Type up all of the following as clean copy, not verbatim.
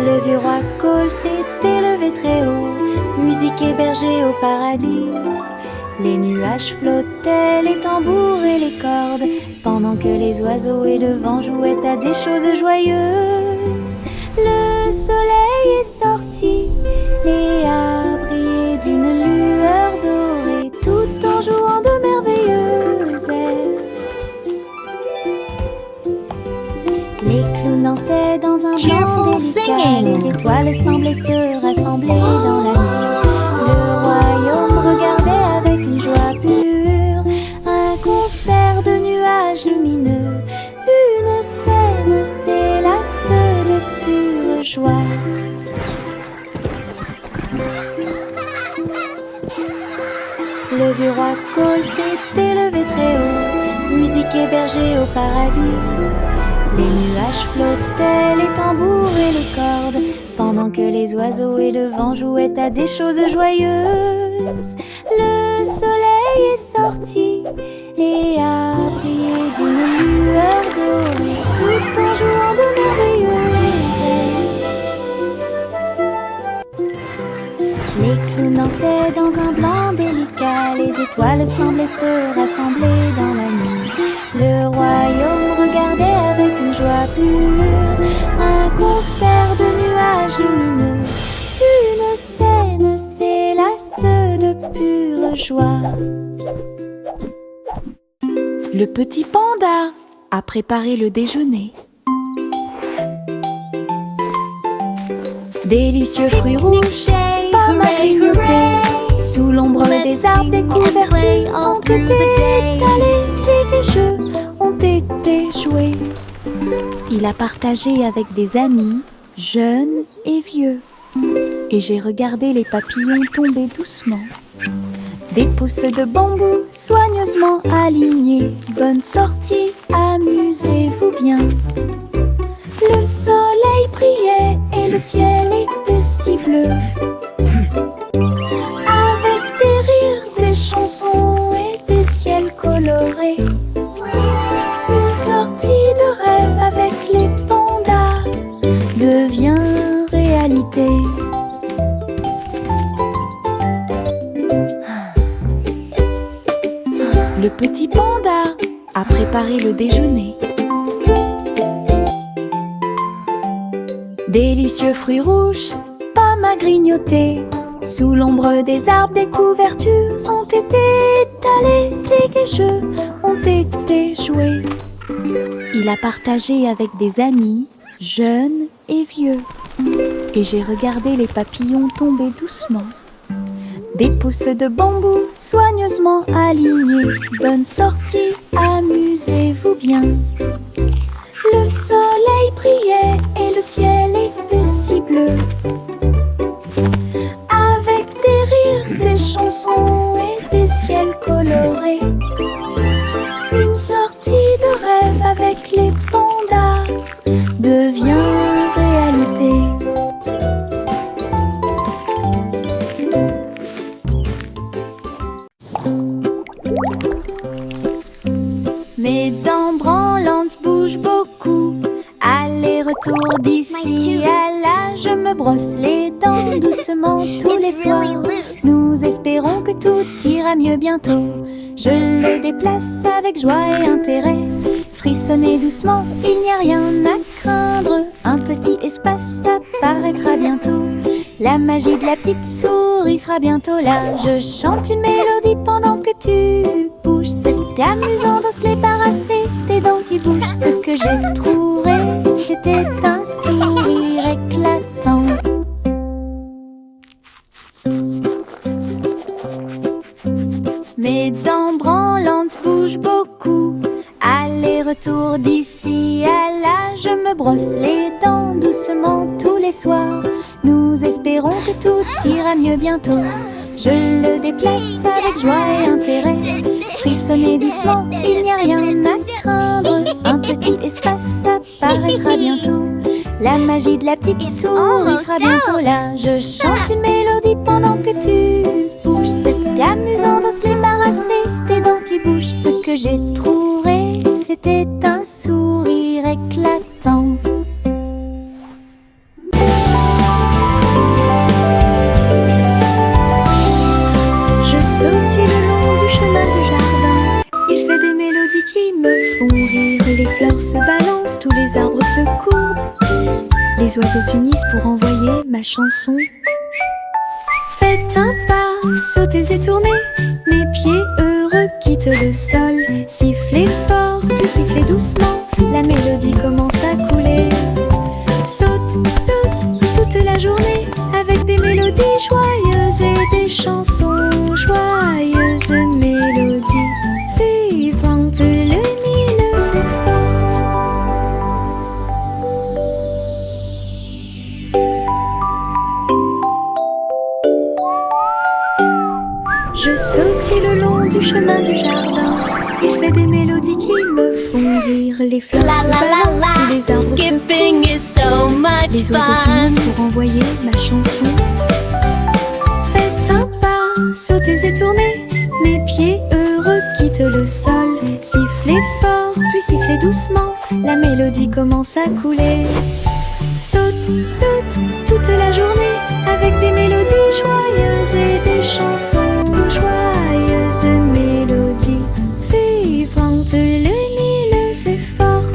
Le vieux roi Cole s'est élevé très haut, musique hébergée au paradis. Les nuages flottaient, les tambours et les cordes, pendant que les oiseaux et le vent jouaient à des choses joyeuses. Le soleil est sorti et a brillé d'une lueur dorée, tout en jouant de merveilleuses airs. Les clowns dansaient dans un blanc délicat, les étoiles semblaient se rassembler dans la nuit. Le royaume regardait avec une joie pure un concert de nuages lumineux. Une scène s'élasse de pure joie. Le vieux roi Cole s'est élevé très haut, musique hébergée au paradis. Les nuages flottaient, les tambours et les cordes, pendant que les oiseaux et le vent jouaient à des choses joyeuses. Le soleil est sorti et a brillé d'une lueur dorée, tout en jouant de merveilleuses airs. Les clowns dansaient dans un blanc délicat, les étoiles semblaient se rassembler dans la nuit. Le royaume regardait avec une joie pure un concert de nuages lumineux. Une scène s'élasse de pure joie. Le petit panda a préparé le déjeuner. Délicieux fruits rouges, pommes à grignoter, sous l'ombre des arbres, des couvertures ont été étalés et les jeux ont été joués. Il a partagé avec des amis, jeunes et vieux. Et j'ai regardé les papillons tomber doucement. Des pousses de bambou soigneusement alignées. Bonne sortie, amusez-vous bien. Le soleil brillait et le ciel était si bleu. Avec des rires, des chansons et des ciels colorés. Une sortie de rêve avec les pandas devient réalité. Le petit panda a préparé le déjeuner. Délicieux fruits rouges, pommes à grignoter, sous l'ombre des arbres, des couvertures ont été étalées et les jeux ont été joués. Il a partagé avec des amis, jeunes et vieux. Et j'ai regardé les papillons tomber doucement. Des pousses de bambou soigneusement alignées. Bonne sortie, amusez-vous bien. Le soleil brillait et le ciel était si bleu. Avec des rires, des chansons et des ciels colorés. Une sortie de rêve avec les pandas devient réalité. Mes dents branlantes bougent beaucoup. Aller-retour d'ici à là, je me brosse les dents doucement tous les soirs. Nous espérons que tout ira mieux bientôt. Je le déplace avec joie et intérêt. Frissonnez doucement, il n'y a rien à craindre. Un petit espace apparaîtra bientôt. La magie de la petite souris sera bientôt là. Je chante une mélodie pendant que tu bouges. C'est amusant de se débarrasser des dents qui bougent. Ce que j'ai trouvé, c'était un sourire éclatant. Mes dents branlantes bougent beaucoup. Aller-retour d'ici à là, je me brosse les dents doucement tous les soirs. Nous espérons que tout ira mieux bientôt. Je le déplace avec joie et intérêt. Frissonnez doucement, il n'y a rien à craindre. Un petit espace apparaîtra bientôt. La magie de la petite souris sera bientôt là. Je chante une mélodie pendant que tu bouges. C'est amusant de se débarrasser des dents qui bougent. Ce que j'ai trouvé, c'était un sourire éclatant. balance, tous les arbres se courbent. Les oiseaux s'unissent pour envoyer ma chanson. Faites un pas, sautez et tournez, mes pieds heureux quittent le sol. Sifflez fort, puis sifflez doucement, la mélodie commence à couler. Saute, saute, toute la journée, avec des mélodies joyeuses et des chansons joyeuses. Mélodies vivantes, lumineuses et fortes. Je sautille le long du chemin du jardin. Il fait des mélodies qui me font rire. Les fleurs se balancent, les arbres se Skipping is so much les oiseaux fun. s'unissent pour envoyer ma chanson. Faites un pas, sautez et tournez, mes pieds heureux quittent le sol. Sifflez fort, puis sifflez doucement, la mélodie commence à couler. Saute, saute, toute la journée, avec des mélodies joyeuses et des chansons joyeuses. Mélodies vivantes, lumineuses et fortes.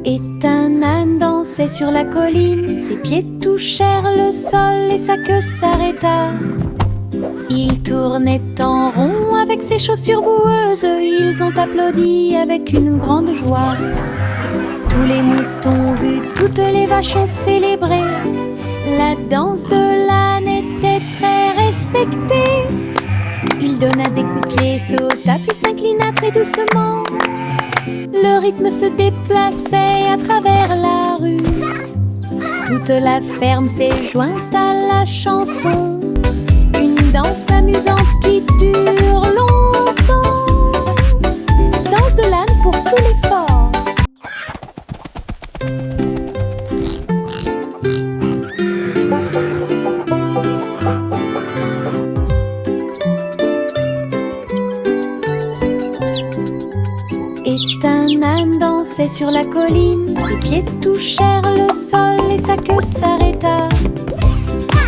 Et un âne dansait sur la colline, ses pieds touchèrent le sol et sa queue s'arrêta. Il tournait en rond avec ses chaussures boueuses, ils ont applaudi avec une grande joie. Tous les moutons vus, toutes les vaches ont célébré. La danse de l'âne était très respectée. Il donna des coups de pied, sauta puis s'inclina très doucement. Le rythme se déplaçait à travers la rue. Toute la ferme s'est jointe à la chanson. Une danse amusante qui dure longtemps. Danse de l'âne pour tous les forts. Et un âne dansait sur la colline, ses pieds touchèrent le sol et sa queue s'arrêta.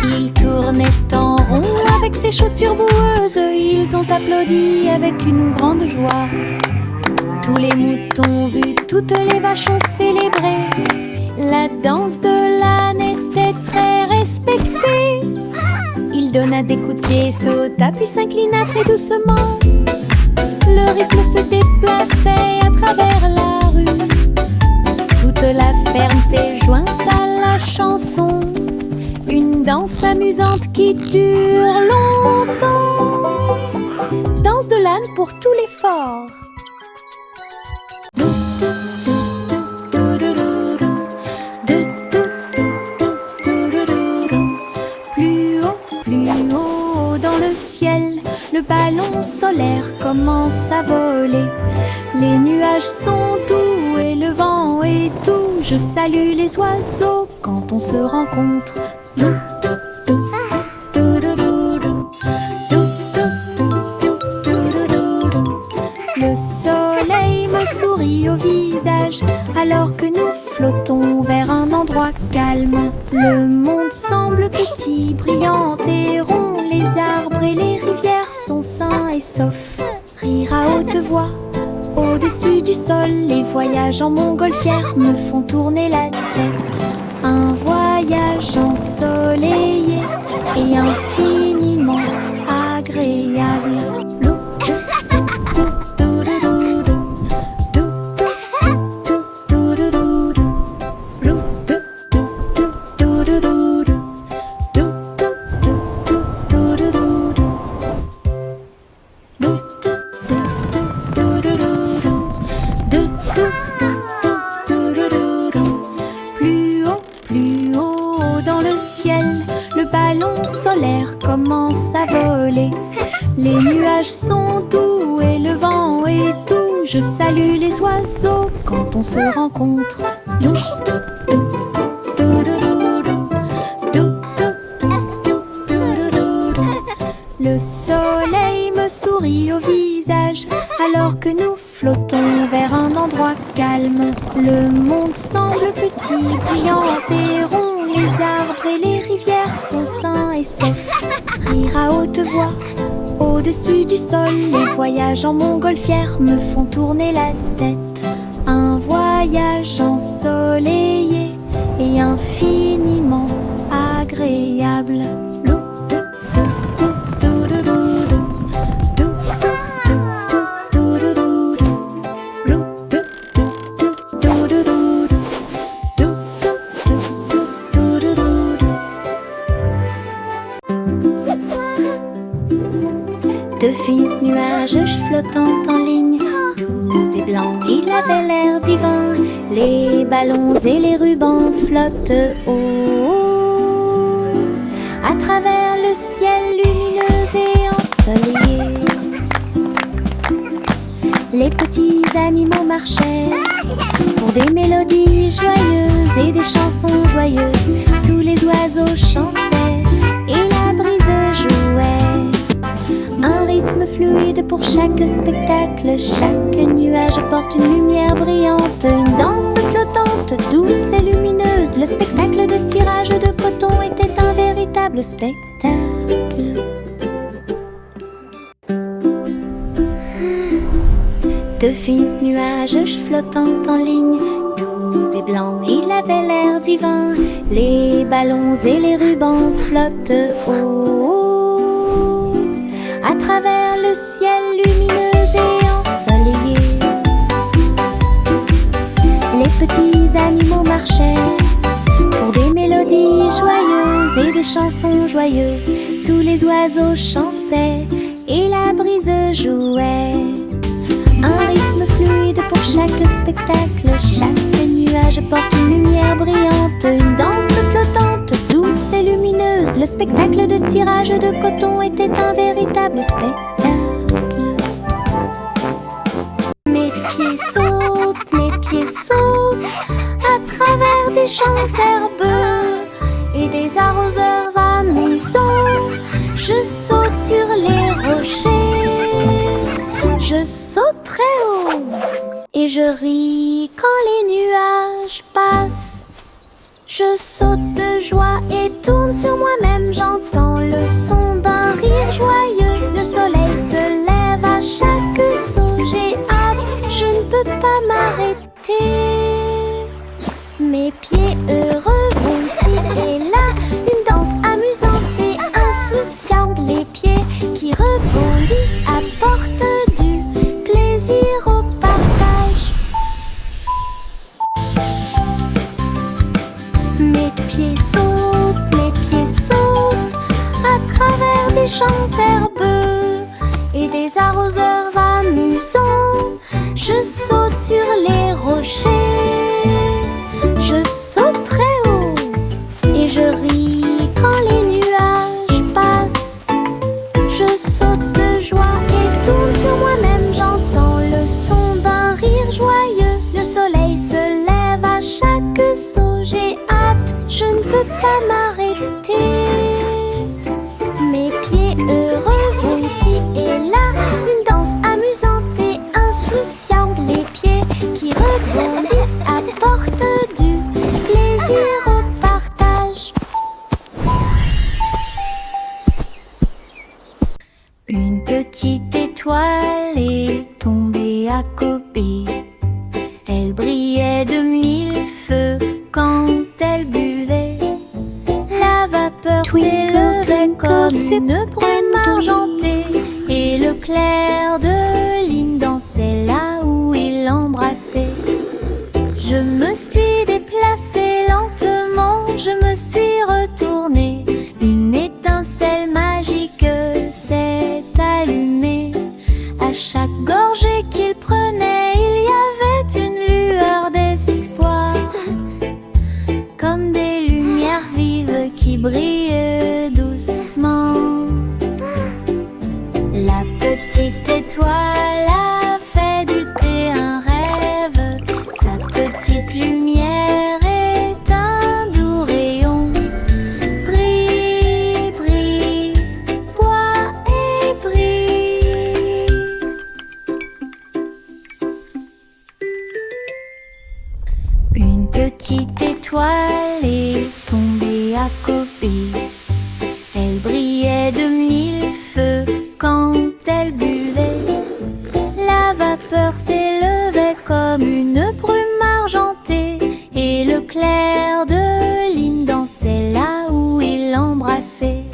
Il tournait en rond avec ses chaussures boueuses, ils ont applaudi avec une grande joie. Tous les moutons vus, toutes les vaches ont célébré. La danse de l'âne était très respectée. Il donna des coups de pied, sauta puis s'inclina très doucement. Le rythme se déplaçait à travers la rue. Toute la ferme s'est jointe à la chanson. Une danse amusante qui dure longtemps. Danse de l'âne pour tous les forts. Plus haut dans le ciel, le ballon solaire commence à voler. Les nuages sont doux et le vent est doux. Je salue les oiseaux quand on se rencontre. Le soleil me sourit au visage alors que nous flottons vers un endroit calme. Le monde semble petit, brillant et rond. Les arbres et les rivières sont sains et saufs. Rire à haute voix au-dessus du sol. Les voyages en montgolfière me font tourner la tête. Un voyage ensoleillé et infiniment agréable. Plus haut dans le ciel, le ballon solaire commence à voler. Les nuages sont doux et le vent est doux. Je salue les oiseaux quand on se rencontre. Le soleil me sourit au visage alors que nous flottons vers un endroit froid calme, le monde semble petit, brillant et rond. Les arbres et les rivières sont sains et saufs. Rire à haute voix, au-dessus du sol. Les voyages en montgolfière me font tourner la tête. Un voyage ensoleillé et infiniment agréable. De fins nuages flottant en ligne, doux et blancs, il avait l'air divin. Les ballons et les rubans flottent haut à travers le ciel lumineux et ensoleillé. Les petits animaux marchaient pour des mélodies joyeuses et des chansons joyeuses. Tous les oiseaux chantaient et la brise jouait. Un rythme fluide pour chaque spectacle. Chaque nuage apporte une lumière brillante. Une danse flottante, douce et lumineuse. Le spectacle de tirage de coton était un véritable spectacle. De fins nuages flottant en ligne, doux et blancs, il avait l'air divin. Les ballons et les rubans flottent haut à travers le ciel lumineux et ensoleillé. Les petits animaux marchaient pour des mélodies joyeuses et des chansons joyeuses. Tous les oiseaux chantaient et la brise jouait. Un rythme fluide pour chaque spectacle. Chaque nuage apporte une lumière brillante. Une danse flottante, douce et lumineuse. Le spectacle de tirage de coton était un véritable spectacle. Mes pieds sautent à travers des champs herbeux et des arroseurs amusants. Je saute sur les rochers, je saute très haut et je ris quand les nuages passent. Je saute de joie et tourne sur moi-même. J'entends le son d'un rire joyeux. Le soleil se lève à chaque saut. J'ai hâte, je ne peux pas m'arrêter. Mes pieds heureux vont ici et là. Une danse amusante et insouciante. Les pieds qui rebondissent apportent du plaisir au partage. Mes pieds sautent à travers des champs herbeux et des arroseurs amusants. Je saute sur les rochers, je saute très haut et je ris quand les nuages passent. Je saute de joie et tourne sur moi-même. J'entends le son d'un rire joyeux. Le soleil se lève à chaque saut. J'ai hâte, je ne peux pas m'arrêter. Mes pieds heureux vont ici et là. Une danse amusante et insouciante. Les pieds qui rebondissent apportent du plaisir au partage. Une petite étoile est tombée à côté. Elle brillait de mille feux quand elle buvait. La vapeur s'élevait comme une brume argentée. Et le clair de lune dansait là où il l'embrassait. Je me suis déplacée lentement, je me suis retournée. Une étincelle magique s'est allumée. À chaque gorgée qu'il prenait, il y avait une lueur d'espoir. Comme des lumières vives qui brillent doucement. La petite étoile a fait du thé un rêve. Sa petite lumière petite étoile est tombée à côté. Elle brillait de mille feux quand elle buvait. La vapeur s'élevait comme une brume argentée, et le clair de lune dansait là où il l'embrassait.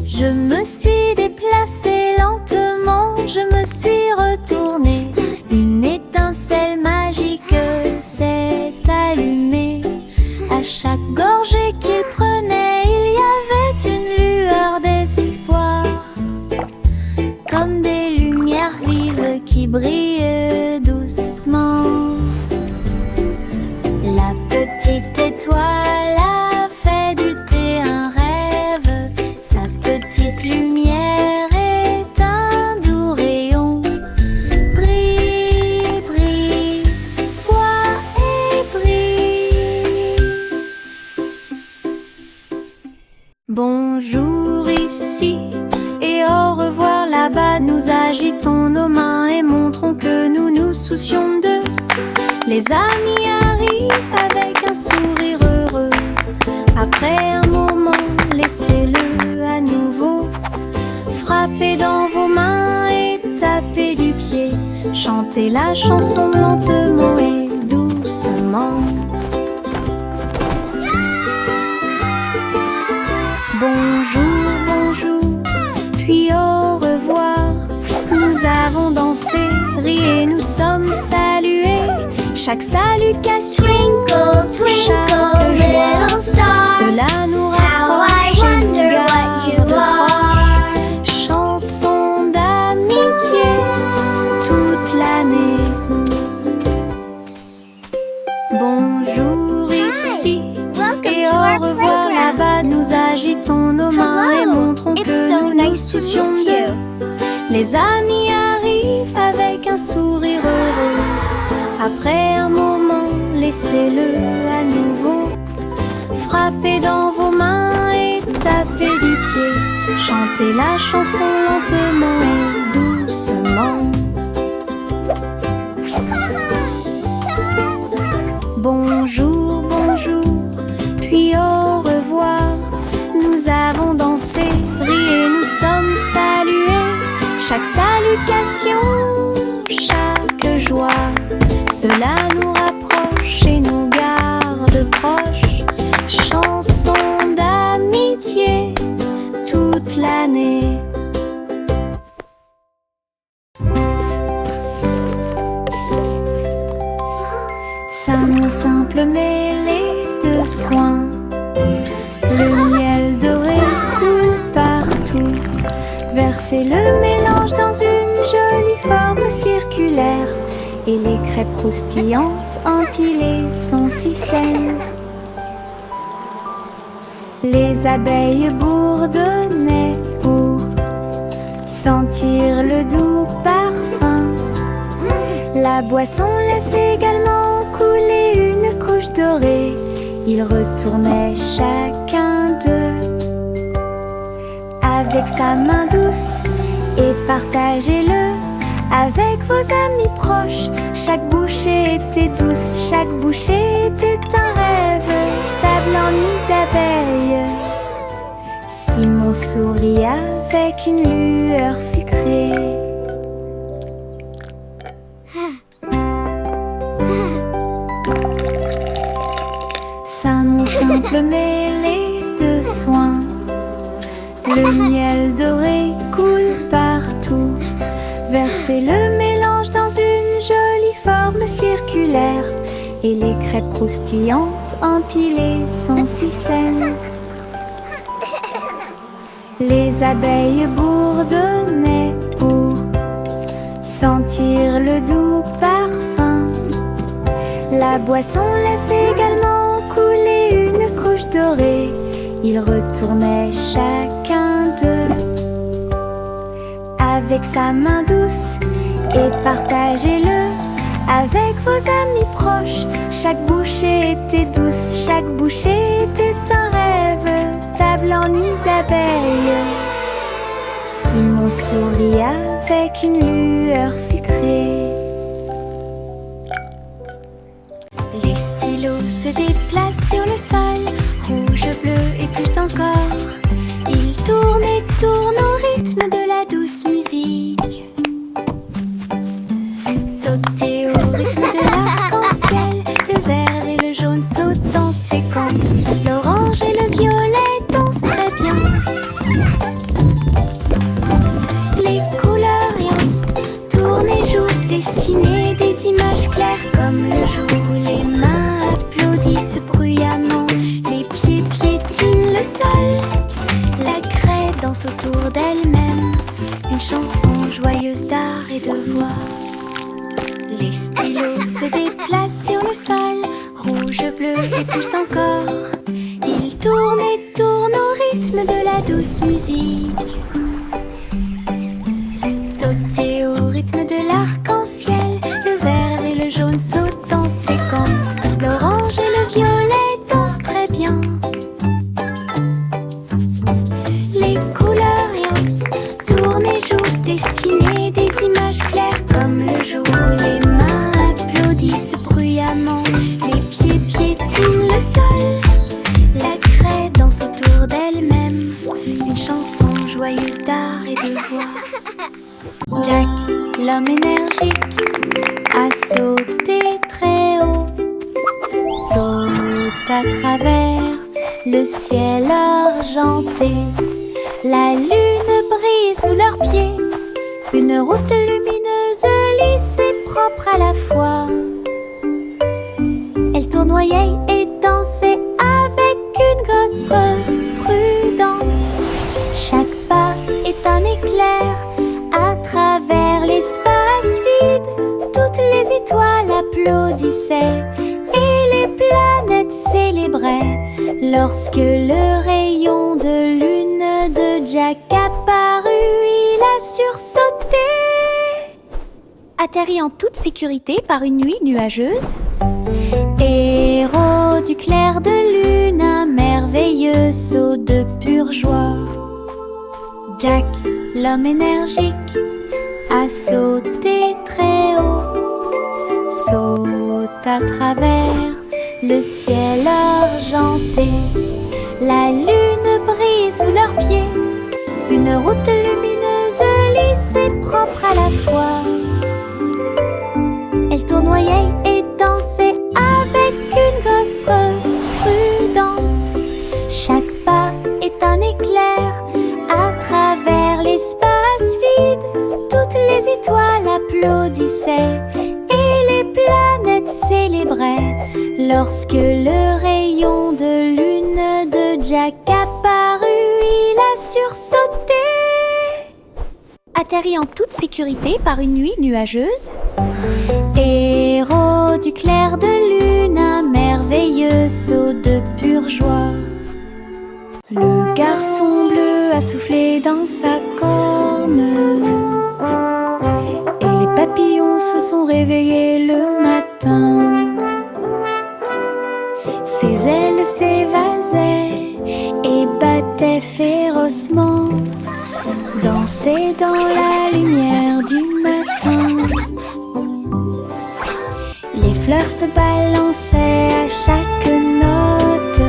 Je me suis déplacée lentement, je me suis retournée. Une étincelle magique s'est allumée. À chaque gorgée qu'il prenait, il y avait une lueur d'espoir, comme des lumières vives qui brillent doucement. La petite étoile a fait du thé un rêve. Sa petite lumière est un doux rayon. Brille, brille, bois et brille. Bonjour ici et au revoir là-bas. Nous agitons nos mains et montrons que nous nous soucions d'eux. Les amis arrivent avec un sourire heureux. Après un moment, laissez-le à nouveau. Frappez dans vos mains et tapez du pied. Chantez la chanson lentement et doucement. Bonjour, bonjour, puis au revoir. Nous avons dansé, ri et nous sommes salués. Chaque salutation, Twinkle, twinkle, little star, cela nous how I rapproche et nous wonder what you garde are. proches. Chanson d'amitié toute l'année. Bonjour ici Welcome et to au our revoir playground. là-bas. Nous agitons nos mains et Hello, montrons it's que so nous nous nice to soucions meet d'eux. you. Les amis arrivent avec un sourire heureux. Après un moment, laissez-le à nouveau. Frappez dans vos mains et tapez du pied. Chantez la chanson lentement et doucement. Bonjour, bonjour, puis au revoir. Nous avons dansé, ri et nous sommes salués. Chaque salutation, chaque joie, cela nous rapproche et nous garde proches. Chanson d'amitié toute l'année. Savon simple mêlé de soins, le miel doré coule partout. Versez le mélange dans une jolie forme circulaire, et les crêpes croustillantes empilées sont si saines. Les abeilles bourdonnaient pour sentir le doux parfum. La boisson laisse également couler une couche dorée. Ils retournaient chacun d'eux avec sa main douce et partagez-le avec vos amis proches. Chaque bouchée était douce, chaque bouchée était un rêve. Table en nid d'abeilles. Simon sourit avec une lueur sucrée. Savon simple mêlé de soins, le miel doré coule partout. Versez le mélange dans une jolie forme circulaire, et les crêpes croustillantes empilées sont si saines. Les abeilles bourdonnaient pour sentir le doux parfum. La boisson laisse également couler une couche dorée. Ils retournaient chacun d'eux avec sa main douce et partagez-le avec vos amis proches. Chaque bouchée était douce, chaque bouchée était un rêve. Table en nid d'abeilles. Simon sourit avec une lueur sucrée. Les stylos stylo se déplace sur le sol, rouge, bleu et plus encore. Il tourne et tourne au rythme de la douce musique. Sautez au rythme de l'arc-en-ciel, le vert et le jaune sautent en séquence. L'orange et le violet dansent très bien. Les couleurs rien tournent et jouent, dessinez des images claires comme le jour. Les mains applaudissent bruyamment, les pieds piétinent le sol. La craie danse autour d'elle-même, une chanson joyeuse d'art et de voix. Les stylos se déplacent sur le sol, rouge, bleu et plus encore. Ils tournent et tournent au rythme de la douce musique. Sautez au rythme de l'arc-en-ciel, le vert et le jaune sautent en séquence. L'orange et le violet dansent très bien. Les couleurs rien tournent et jouent, dessinez des images claires comme le jour. Les mains applaudissent bruyamment, les pieds piétinent le sol. La craie danse autour d'elle-même, une chanson joyeuse d'art et de voix. Jack, l'homme énergique, a sauté très haut, saute à travers le ciel argenté. La lune brille sous leurs pieds, une route lumineuse, lisse et propre à la fois. Elle tournoyait et dansait avec une gosse prudente. Chaque pas est un éclair à travers l'espace vide. Toutes les étoiles applaudissaient et les planètes célébraient lorsque le rayon de lune de Jack apparut. Il a sursauté, atterri en toute sécurité par une nuit nuageuse. Héros du clair de lune, un merveilleux saut de pure joie. Jack, l'homme énergique, a sauté très haut, saute à travers le ciel argenté. La lune brille sous leurs pieds, une route lumineuse, lisse et propre à la fois. Elle tournoyait et dansait avec une gosse prudente. Chaque pas est un éclair à travers l'espace vide. Toutes les étoiles applaudissaient et les planètes célébraient lorsque le rayon de lune de Jack apparut. Il a sursauté, atterri en toute sécurité par une nuit nuageuse. Héros du clair de lune, un merveilleux saut de pure joie. Le garçon bleu a soufflé dans sa corne et les papillons se sont réveillés le matin. Ses ailes s'évasaient et battaient férocement, dansaient dans la lumière du matin. Les fleurs se balançaient à chaque note,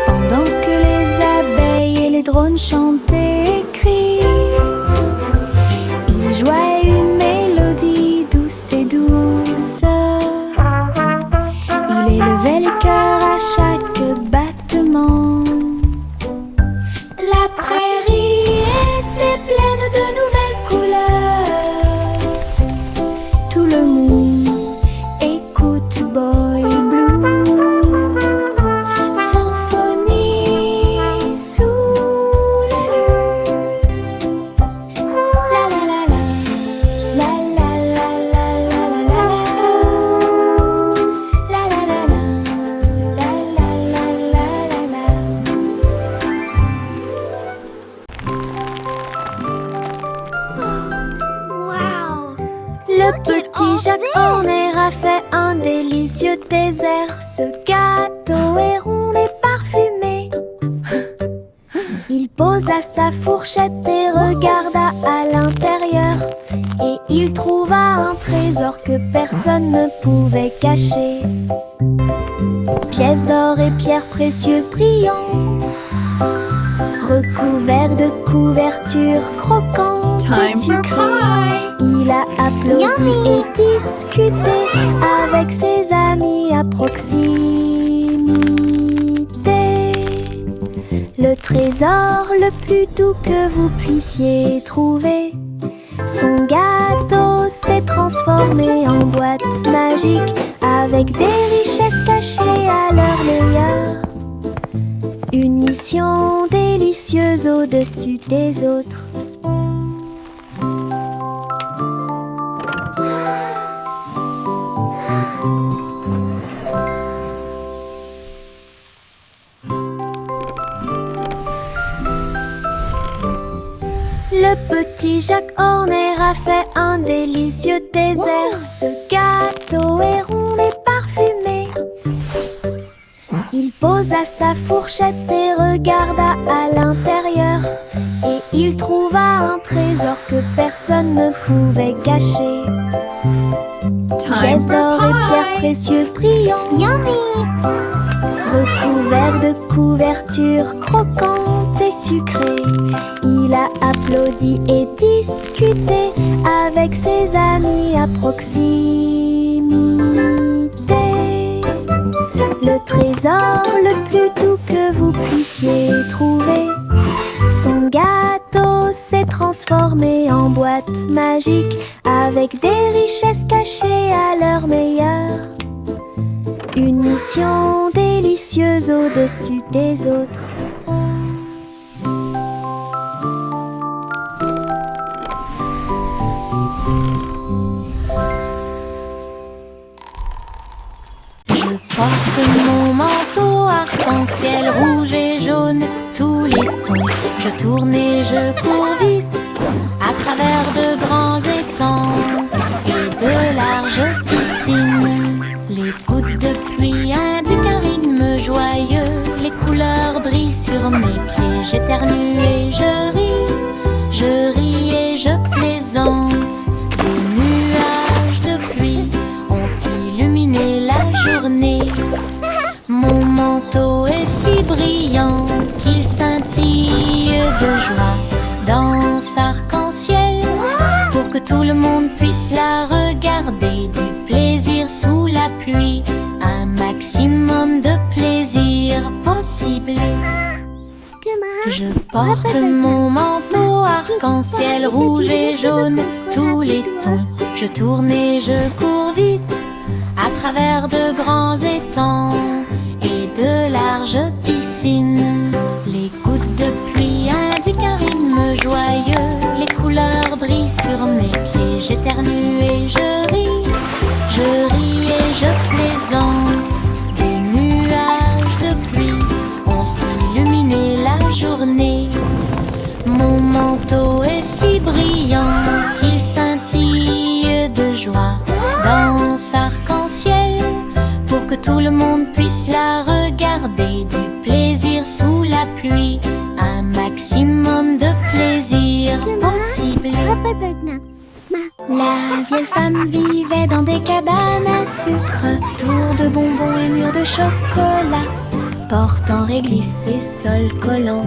pendant que les abeilles et les drones chantaient et crient. Ils jouaient une mélodie douce et douce. Il élevait les cœurs à chaque battement. La prairie était pleine de nouvelles couleurs. Tout le monde écoute Boy Blue, symphonie sous la lune. La la la la, la la la la la la la, la la la la, la la la la la. Wow! Le petit Jack Horner a fait un délicieux dessert. Ce gâteau est rond et parfumé. Il posa sa fourchette et regarda à l'intérieur. Et il trouva un trésor que personne ne pouvait cacher. Pièces d'or et pierres précieuses brillantes, recouverts de couvertures croquantes et sucrées. Il a applaudi et discuté avec ses amis à proximité. Le trésor le plus doux que vous puissiez trouver. Son gâteau s'est transformé en boîte magique avec des richesses cachées à leur meilleur. Une mission délicieuse au-dessus des autres. Le petit Jacques Horner a fait un délicieux dessert. Ce gâteau est rond et parfumé. Il posa sa fourchette et regarda à l'intérieur. Et il trouva un trésor que personne ne pouvait cacher. Pièces d'or et pierres précieuses brillantes, recouverts de couvertures croquantes et sucrées. Il a applaudi et discuté avec ses amis à proximité. Le trésor le plus doux que vous puissiez trouver. Son gâteau s'est transformé en boîte magique avec des richesses cachées à leur meilleur. Une mission délicieuse au-dessus des autres. Je porte mon manteau arc-en-ciel rouge et jaune, tous les tons. Je tourne et je cours vite à travers de grands étangs et de larges piscines. Les gouttes de pluie indiquent un rythme joyeux. Les couleurs brillent sur mes pieds. J'éternue et je ris et je plaisante. Des nuages de pluie ont illuminé la journée. Mon manteau est si brillant qu'il scintille de joie. Danse arc-en-ciel pour que tout le monde puisse la regarder. Du plaisir sous la pluie, un maximum de plaisir possible. Je porte mon manteau arc-en-ciel rouge et jaune, tous les tons. Je tourne et je cours vite à travers de grands étangs et de larges piscines. Les gouttes de pluie indiquent un rythme joyeux. Les couleurs brillent sur mes pieds. J'éternue et je ris et je plaisante. Des nuages de pluie ont illuminé la journée. Mon manteau est si brillant qu'il scintille de joie. Danse arc-en-ciel pour que tout le monde puisse la regarder. Du plaisir sous la pluie, un maximum de plaisir possible. La vieille femme vivait dans des cabanes à sucre, tours de bonbons et murs de chocolat, portant réglisse et sol collant,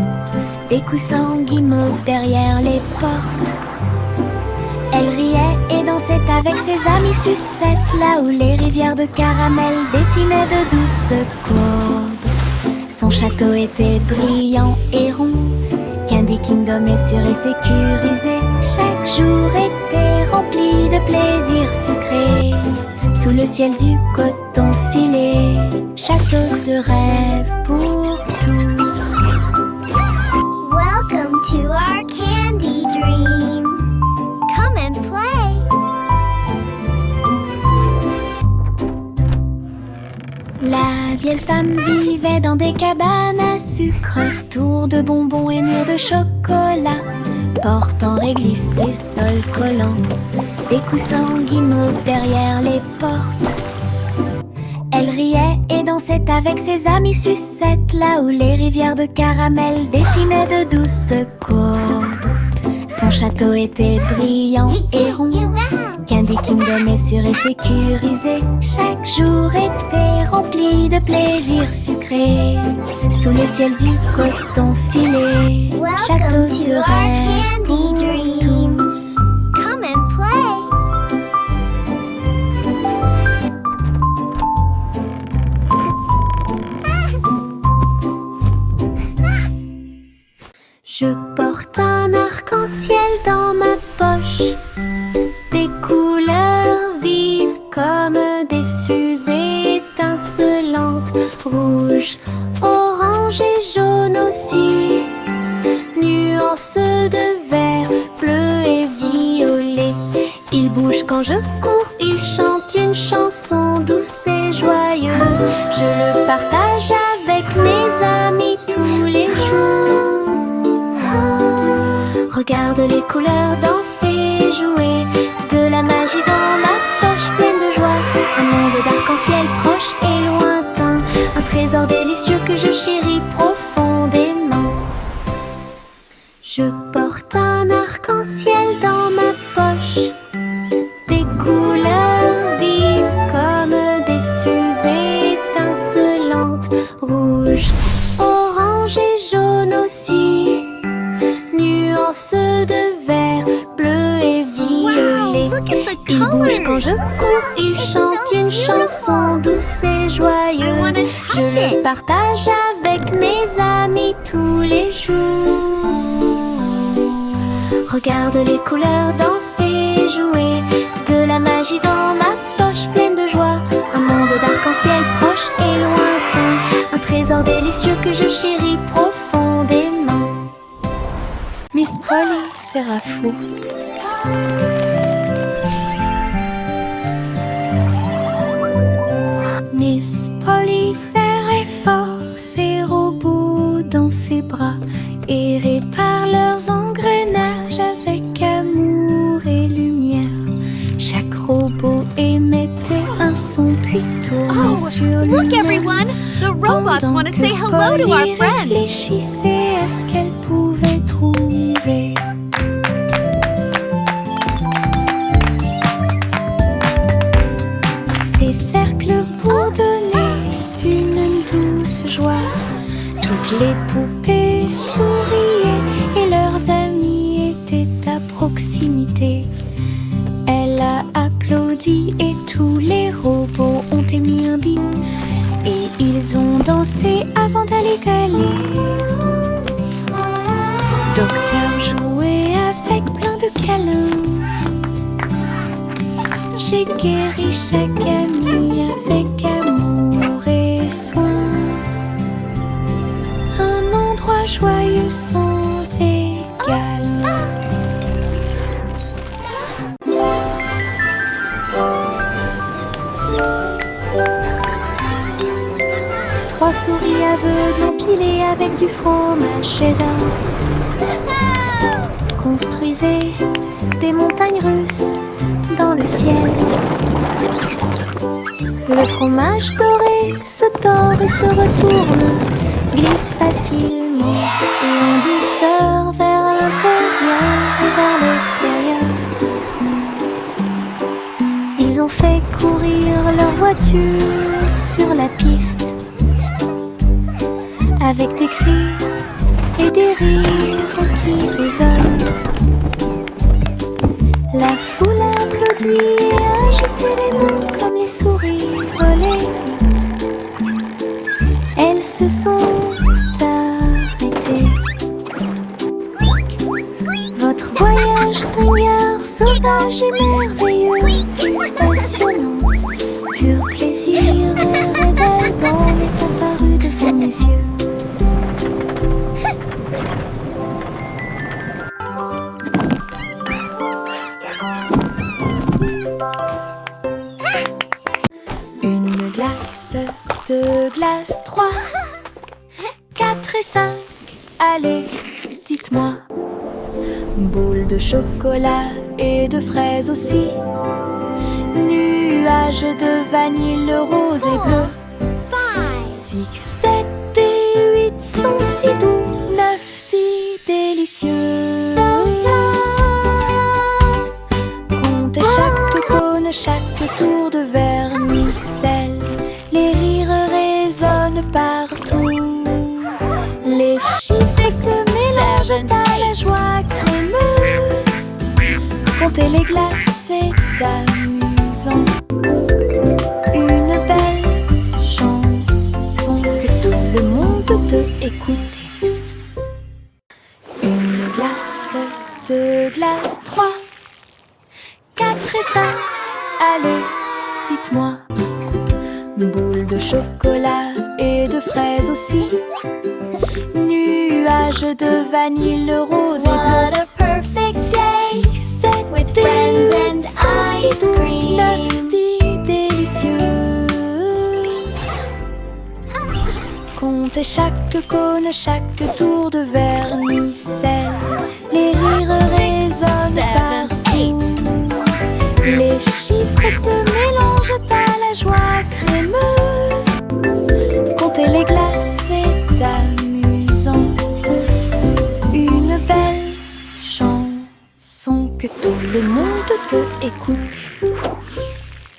des coussins guimauves derrière les portes. Elle riait et dansait avec ses amis sucettes, là où les rivières de caramel dessinaient de douces courbes. Son château était brillant et rond, Candy Kingdom est sûr et sécurisé. Chaque jour était rempli de plaisirs sucrés. Sous le ciel du coton filé, château de rêve pour tous. Welcome to our candy dream. Come and play. La vieille femme vivait dans des cabanes à sucre, tours de bonbons et murs de chocolat, portant réglisse et sol collant, des coussins guimauves derrière les portes. Elle riait et dansait avec ses amis sucettes, là où les rivières de caramel dessinaient de douces courbes. Son château était brillant et rond. Candy Kingdom est sûr et sécurisé. Chaque jour était rempli de plaisirs sucrés. Sous les ciels du coton filé. Château de rêve pour tous. Come and play. Je porte un arc-en-ciel dans ma poche. Des couleurs vives comme des fusées étincelantes. Rouge, orange et jaune aussi. Nuances de vert, bleu et violet. Il bouge quand je cours, il chante une chanson douce et joyeuse. Je le partage avec mes amis tous les jours. Regarde les couleurs danser, jouer. De la magie dans ma poche pleine de joie. Un monde d'arc-en-ciel proche et lointain. Un trésor délicieux que je chéris profondément. Je porte un arc-en-ciel dans ma poche. Des couleurs vives comme des fusées étincelantes. Rouge, orange et jaune aussi. Nuances de vert, bleu et violet. Il bouge quand je cours, il chante une chanson douce et joyeuse. Je le partage avec mes amis tous les jours. Regarde les couleurs danser, jouer. De la magie dans ma poche pleine de joie. Un monde d'arc-en-ciel proche et lointain. Un trésor délicieux que je chéris profondément. Miss Polly sera fou. Miss Polly serrait fort ses robots dans ses bras et répare leurs engrenages avec amour et lumière. Chaque robot émettait un son puis tournait sur lui-même. Look everyone! The robots want to say hello to our friends! Réfléchissait à ce qu'elle pouvait trouver. Ces cercles pour donner d'une douce joie. Toutes les poupées souriaient et leurs amis étaient à proximité. Elle a applaudi et tous les robots ont émis un bip. Et ils ont dansé avant d'aller gagner. Docteur jouait avec plein de câlins. J'ai guéri chaque ami avec amour et soin. Un endroit joyeux sans égal. Trois souris aveugles empilées avec du fromage cheddar construisaient des montagnes russes dans le ciel. Le fromage doré se tord et se retourne, glisse facilement et en douceur vers l'intérieur et vers l'extérieur. Ils ont fait courir leur voiture sur la piste avec des cris et des rires qui résonnent. La foule applaudit et agitait les mains comme les souris volaient vite. Elles se sont arrêtées. Votre voyage ringard, sauvage et merveilleux, passionnante, pur plaisir et d'Alban est apparu devant mes yeux. Une glace, deux glaces, 3, 4 et 5, allez, dites-moi. Boule de chocolat et de fraises aussi. Nuages de vanille rose et bleu. 6, 7 et 8 sont si doux. 9, 10 délicieux. les glaces, c'est amusant. Une belle chanson que tout le monde peut écouter. Une glace, deux glaces, trois, quatre et cinq. Allez, dites-moi. Boule de chocolat et de fraises aussi. Nuages de vanille rose et bleu. What a perfect day 6, 7, with friends and ice 9, cream. 10 délicieux. Comptez chaque cône, chaque tour de vermicelle. Les rires résonnent 7, partout. Les chiffres se mélangent à la joie crémeuse. Comptez les glaces, c'est amusant. Une belle chanson que tout le monde peut écouter.